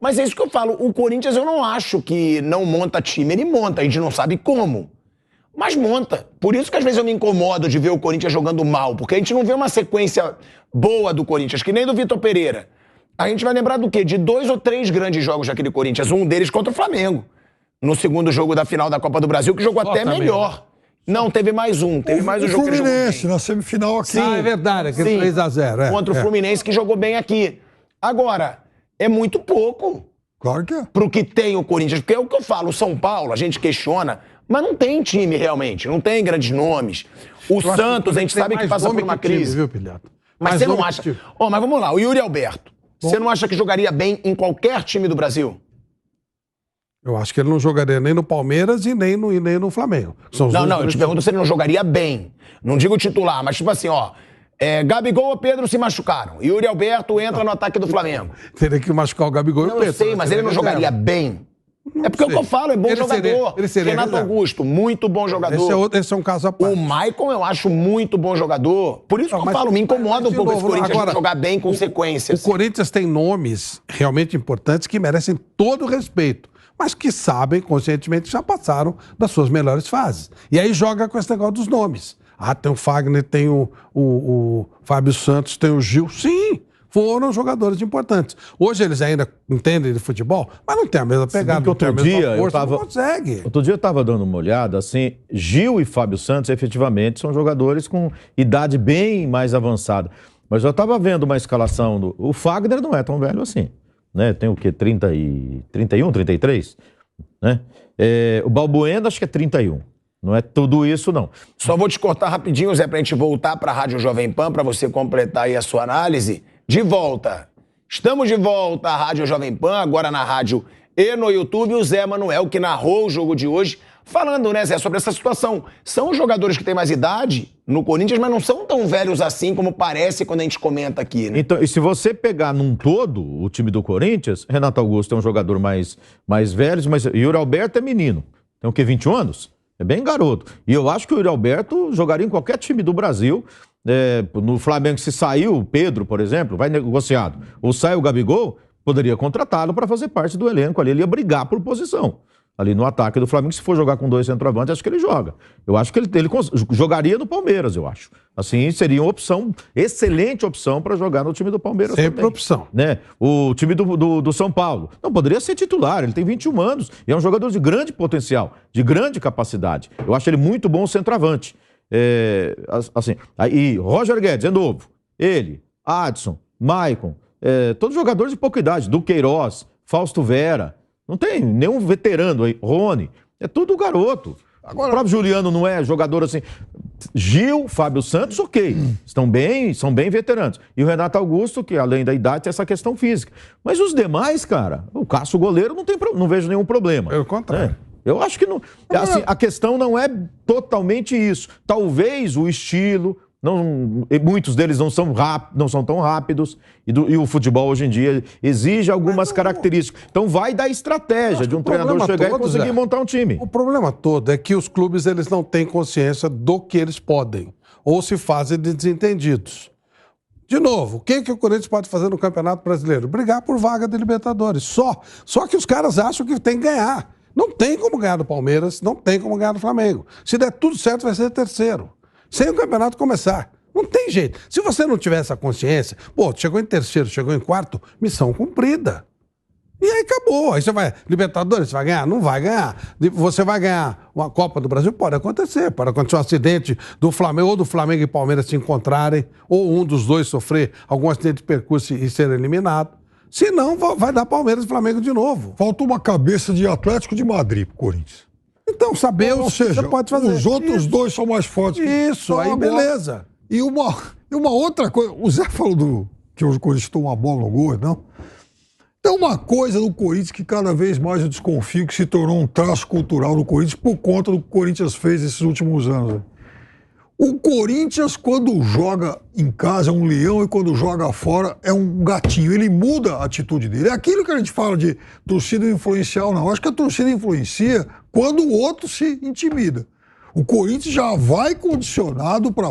Mas é isso que eu falo. O Corinthians eu não acho que não monta time. Ele monta, a gente não sabe como. Mas monta. Por isso que às vezes eu me incomodo de ver o Corinthians jogando mal. Porque a gente não vê uma sequência boa do Corinthians, que nem do Vitor Pereira. A gente vai lembrar do quê? De 2 ou 3 grandes jogos daquele Corinthians. Um deles contra o Flamengo. No segundo jogo da final da Copa do Brasil, que jogou até melhor. Não, teve mais um. Teve mais um jogo que ele jogou bem. Fluminense, na semifinal aqui. Sim, é verdade, aquele 3-0. Contra o Fluminense, que jogou bem aqui. Agora, é muito pouco. Claro que é. Pro que tem o Corinthians. Porque é o que eu falo, o São Paulo, a gente questiona, mas não tem time realmente, não tem grandes nomes. O Santos, a gente sabe que passa por uma crise. Viu, Pilhato? Mas você não acha... mas vamos lá, o Yuri Alberto. Você não acha que jogaria bem em qualquer time do Brasil? Eu acho que ele não jogaria nem no Palmeiras e nem no Flamengo. Não, eu te pergunto se ele não jogaria bem. Não digo titular, mas tipo assim, Gabigol ou Pedro se machucaram. Yuri Alberto entra no ataque do Flamengo. Teria que machucar o Gabigol e o Pedro. Eu sei, mas ele não jogaria bem. É porque o que eu falo, é bom jogador. Renato Augusto, muito bom jogador. Esse é um caso à parte. O Maicon eu acho muito bom jogador. Por isso que eu falo, me incomoda um pouco esse Corinthians agora, jogar bem com sequência. O Corinthians tem nomes realmente importantes que merecem todo o respeito, mas que sabem, conscientemente, já passaram das suas melhores fases. E aí joga com esse negócio dos nomes. Tem o Fagner, tem o Fábio Santos, tem o Gil. Sim, foram jogadores importantes. Hoje eles ainda entendem de futebol, mas não tem a mesma pegada. Outro dia não consegue. Outro dia eu estava dando uma olhada, assim, Gil e Fábio Santos, efetivamente, são jogadores com idade bem mais avançada. Mas eu estava vendo uma escalação do... O Fagner não é tão velho assim, né? Tem o quê? 31, 33? Né? O Balbuena acho que é 31. Não é tudo isso, não. Só vou te cortar rapidinho, Zé, pra gente voltar pra Rádio Jovem Pan, pra você completar aí a sua análise. De volta. Estamos de volta à Rádio Jovem Pan, agora na rádio e no YouTube. O Zé Manuel, que narrou o jogo de hoje, falando, né, Zé, sobre essa situação. São os jogadores que têm mais idade no Corinthians, mas não são tão velhos assim como parece quando a gente comenta aqui, né? Então, e se você pegar num todo o time do Corinthians, Renato Augusto é um jogador mais velho, mas Yuri Alberto é menino. Tem o quê, 21 anos? É bem garoto. E eu acho que o Yuri Alberto jogaria em qualquer time do Brasil. No Flamengo, se saiu o Pedro, por exemplo, vai negociado, ou sai o Gabigol, poderia contratá-lo para fazer parte do elenco ali. Ele ia brigar por posição ali no ataque do Flamengo. Se for jogar com 2 centroavantes, acho que ele joga. Eu acho que ele jogaria no Palmeiras, eu acho. Assim, seria uma opção, excelente opção para jogar no time do Palmeiras. Sempre também, opção. né? O time do São Paulo. Não, poderia ser titular, ele tem 21 anos e é um jogador de grande potencial, de grande capacidade. Eu acho ele muito bom centroavante. Assim, aí Roger Guedes é novo. Ele, Adson, Maicon, todos jogadores de pouca idade. Duqueiroz, Fausto Vera. Não tem nenhum veterano aí. Rony. É tudo garoto. Agora, o próprio Juliano não é jogador assim. Gil, Fábio Santos, ok. São bem veteranos. E o Renato Augusto, que além da idade tem essa questão física. Mas os demais, cara, o Cássio goleiro não vejo nenhum problema. Pelo contrário. Eu acho que não. Assim, a questão não é totalmente isso. Talvez o estilo, muitos deles não são tão rápidos, e o futebol hoje em dia exige algumas características. Então vai da estratégia de um treinador chegar e conseguir montar um time. O problema todo é que os clubes eles não têm consciência do que eles podem, ou se fazem de desentendidos. De novo, o que o Corinthians pode fazer no Campeonato Brasileiro? Brigar por vaga de Libertadores. Só que os caras acham que tem que ganhar. Não tem como ganhar do Palmeiras, não tem como ganhar do Flamengo. Se der tudo certo, vai ser terceiro. Sem o campeonato começar. Não tem jeito. Se você não tiver essa consciência, chegou em terceiro, chegou em quarto, missão cumprida. E aí acabou. Aí você vai, Libertadores, você vai ganhar? Não vai ganhar. Você vai ganhar uma Copa do Brasil? Pode acontecer. Pode acontecer um acidente do Flamengo, ou do Flamengo e Palmeiras se encontrarem, ou um dos dois sofrer algum acidente de percurso e ser eliminado. Se não, vai dar Palmeiras e Flamengo de novo. Falta uma cabeça de Atlético de Madrid pro Corinthians. Então, saber ou seja, você pode fazer. Os outros dois são mais fortes. Isso, aí agora, beleza. E uma outra coisa, o Zé falou que o Corinthians tomou uma bola no gol, não? Tem uma coisa no Corinthians que cada vez mais eu desconfio que se tornou um traço cultural do Corinthians por conta do que o Corinthians fez esses últimos anos. Né? O Corinthians, quando joga em casa, é um leão, e quando joga fora, é um gatinho. Ele muda a atitude dele. É aquilo que a gente fala de torcida influencial, não. Eu acho que a torcida influencia quando o outro se intimida. O Corinthians já vai condicionado para,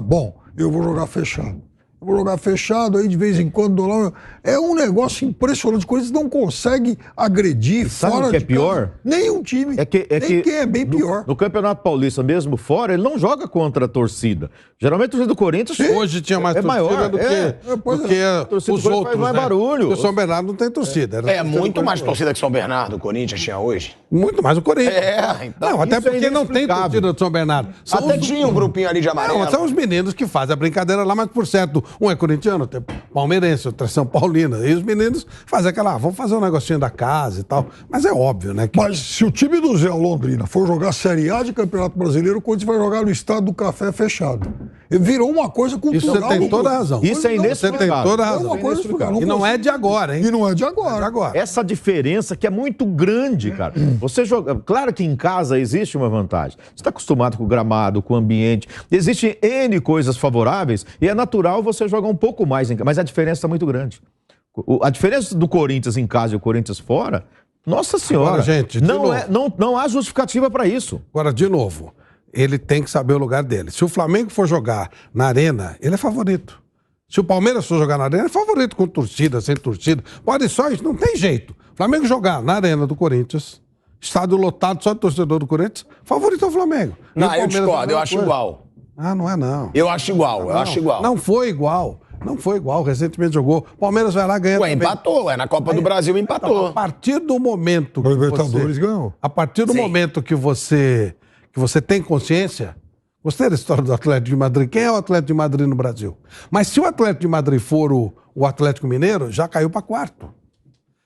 eu vou jogar fechado. vou jogar fechado, aí de vez em quando... É um negócio impressionante. O Corinthians não consegue agredir sabe fora o que é de pior? casa. Nenhum time. Nem quem é bem pior. No Campeonato Paulista, mesmo fora, ele não joga contra a torcida. Geralmente a torcida do Corinthians Hoje tinha mais torcida maior, do que torcida os do Corinthians outros, faz mais né? barulho. Porque o São Bernardo não tem torcida. É muito mais torcida que São Bernardo, o Corinthians tinha hoje. Muito mais o Corinthians. Então, Não, até isso é porque não tem inexplicável. torcida do São Bernardo. São Até os- tinha um grupinho ali de amarelo. Não, são os meninos que fazem a brincadeira lá, mas por certo, um é corintiano, outro é palmeirense, outro é São Paulino. E os meninos fazem aquela, vamos fazer um negocinho da casa e tal. Mas é óbvio, né? Que... Mas se o time do Zé Londrina for jogar Série A de Campeonato Brasileiro, o Corinthians vai jogar no estado do café fechado. Ele virou uma coisa cultural. Isso você tem toda a razão. Isso é Você inexplicável. tem toda a É razão. uma coisa inexplicável. E não é de agora, hein? E não é de É agora. de agora. Essa diferença que é muito grande, cara. Você joga. Claro que em casa existe uma vantagem. Você está acostumado com o gramado, com o ambiente. Existem N coisas favoráveis e é natural você jogar um pouco mais em casa. Mas a diferença está muito grande. A diferença do Corinthians em casa e o Corinthians fora, nossa senhora, Agora, gente, de novo. não há justificativa para isso. Agora, de novo, ele tem que saber o lugar dele. Se o Flamengo for jogar na arena, ele é favorito. Se o Palmeiras for jogar na arena, é favorito com torcida, sem torcida. Pode só isso, não tem jeito. O Flamengo jogar na arena do Corinthians, estádio lotado só de torcedor do Corinthians, favorito é o Flamengo. E o Não, eu Palmeiras é a discordo, mesma eu acho coisa. igual. Ah, não é não. Eu acho igual. Não foi igual. Não foi igual. Recentemente jogou. Palmeiras vai lá ganhar. Ué, empatou. Na Copa do Brasil Então, empatou. a partir do momento O Libertadores ganhou. A partir do Sim. momento que você tem consciência, gostei da história do Atlético de Madrid. Quem é o Atlético de Madrid no Brasil? Mas se o Atlético de Madrid for o Atlético Mineiro, já caiu para quarto.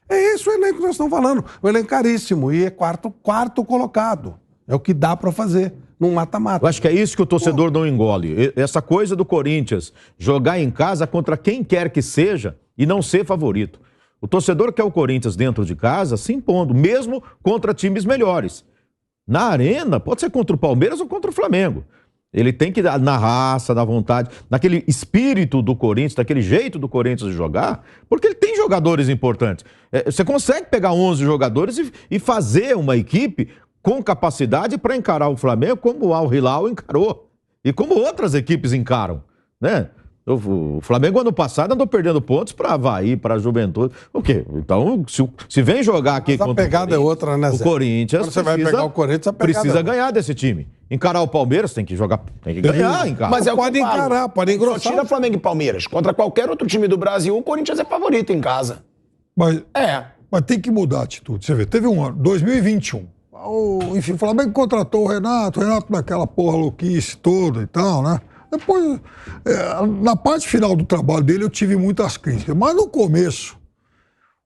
É esse o elenco que nós estamos falando. O elenco caríssimo e é quarto colocado. É o que dá para fazer num mata-mata. Eu acho que é isso que o torcedor não engole. Essa coisa do Corinthians jogar em casa contra quem quer que seja e não ser favorito. O torcedor quer o Corinthians dentro de casa se impondo, mesmo contra times melhores. Na arena, pode ser contra o Palmeiras ou contra o Flamengo. Ele tem que dar na raça, na vontade, naquele espírito do Corinthians, daquele jeito do Corinthians de jogar, porque ele tem jogadores importantes. Você consegue pegar 11 jogadores e fazer uma equipe com capacidade para encarar o Flamengo como o Al Hilal encarou. E como outras equipes encaram, né? O Flamengo, ano passado, andou perdendo pontos para Avaí, para Juventude. O quê? Então, se vem jogar aqui Mas a contra pegada é outra, né, o Zé? Corinthians Quando você vai pegar o Corinthians, a pegada é precisa outra. ganhar desse time. Encarar o Palmeiras tem que jogar, tem que ganhar em casa. Mas é o que Pode eu falo. encarar, pode engrossar. Só tira Flamengo e Palmeiras. Contra qualquer outro time do Brasil, o Corinthians é favorito em casa. Mas É. tem que mudar a atitude. Você vê, teve um ano, 2021. Enfim, o Flamengo contratou o Renato naquela porra louquice toda e tal, né? Depois, na parte final do trabalho dele, eu tive muitas críticas. Mas no começo,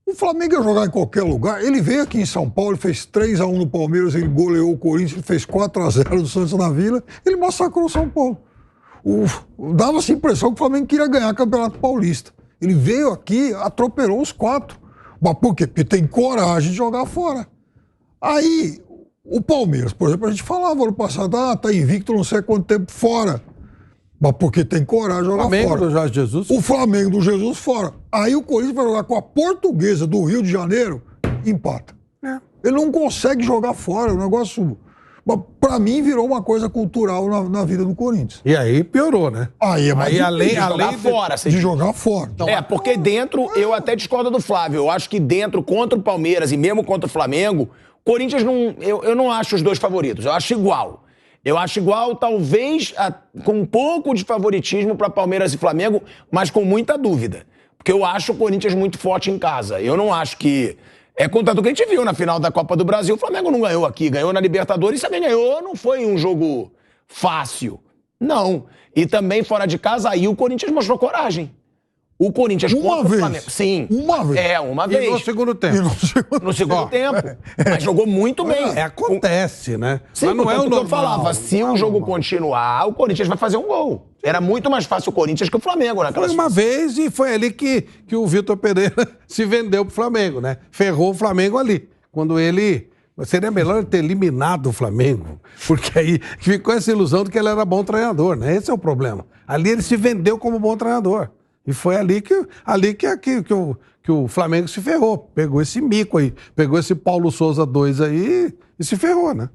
o Flamengo ia jogar em qualquer lugar. Ele veio aqui em São Paulo, ele fez 3-1 no Palmeiras, ele goleou o Corinthians, ele fez 4-0 do Santos na Vila, ele massacrou o São Paulo. Dava-se a impressão que o Flamengo queria ganhar o Campeonato Paulista. Ele veio aqui, atropelou os 4. Mas por quê? Porque tem coragem de jogar fora. Aí, o Palmeiras, por exemplo, a gente falava ano passado, tá invicto não sei quanto tempo fora. Mas porque tem coragem de jogar Flamengo fora. do Jorge Jesus. O Flamengo do Jesus fora. Aí o Corinthians vai jogar com a Portuguesa do Rio de Janeiro, empata. Ele não consegue jogar fora, o negócio... Pra mim, virou uma coisa cultural na vida do Corinthians. E aí piorou, né? Aí é mais difícil além, de jogar Jogar além fora, você de diz. jogar fora. Porque dentro, eu até discordo do Flávio. Eu acho que dentro, contra o Palmeiras e mesmo contra o Flamengo, Corinthians não. Eu não acho os dois favoritos. Eu acho igual. Eu acho igual, talvez, com um pouco de favoritismo para Palmeiras e Flamengo, mas com muita dúvida. Porque eu acho o Corinthians muito forte em casa. Eu não acho que. É contanto que a gente viu na final da Copa do Brasil, o Flamengo não ganhou aqui, ganhou na Libertadores, e também ganhou, não foi um jogo fácil. Não. E também fora de casa, aí o Corinthians mostrou coragem. O Corinthians Uma contra vez. o Flamengo. Sim. Uma vez. Uma E vez. no segundo tempo. No segundo Ó, tempo. Mas jogou muito bem. Acontece, né? Sim, Mas não é o que eu normal. falava. Se o jogo continuar, o Corinthians vai fazer um gol. Era muito mais fácil o Corinthians que o Flamengo naquela Foi uma vez e foi ali que o Vitor Pereira se vendeu pro Flamengo, né? Ferrou o Flamengo ali. Quando ele... Seria melhor ele ter eliminado o Flamengo, porque aí ficou essa ilusão de que ele era bom treinador, né? Esse é o problema. Ali ele se vendeu como bom treinador. E foi ali que o Flamengo se ferrou. Pegou esse mico aí, pegou esse Paulo Souza 2 aí e se ferrou, né?